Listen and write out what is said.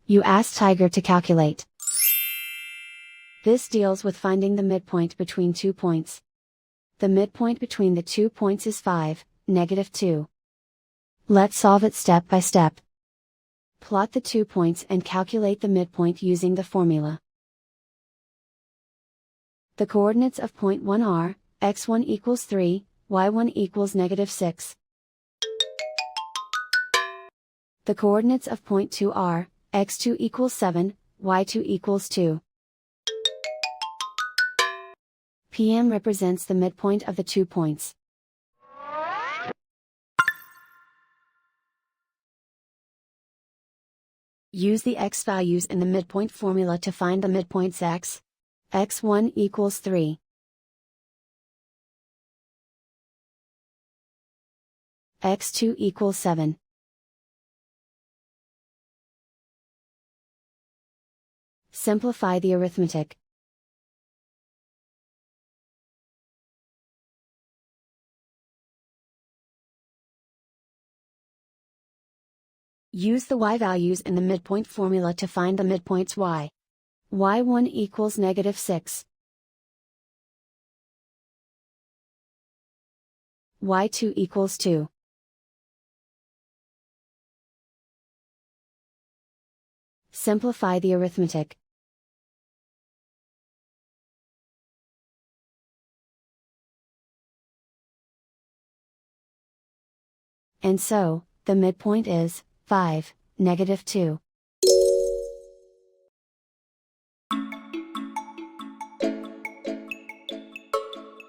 You ask Tiger to calculate. This deals with finding the midpoint between 2 points. The midpoint between the 2 points is 5, -2. Let's solve it step by step. Plot the 2 points and calculate the midpoint using the formula. The coordinates of point 1 are, x1 equals 3, y1 equals -6. The coordinates of point 2 are, x2 equals 7, y2 equals 2. PM represents the midpoint of the 2 points. Use the x values in the midpoint formula to find the midpoints x. x1 equals 3. x2 equals 7. Simplify the arithmetic. Use the y values in the midpoint formula to find the midpoints y. y1 equals -6. y2 equals 2. Simplify the arithmetic. And so, the midpoint is 5, -2.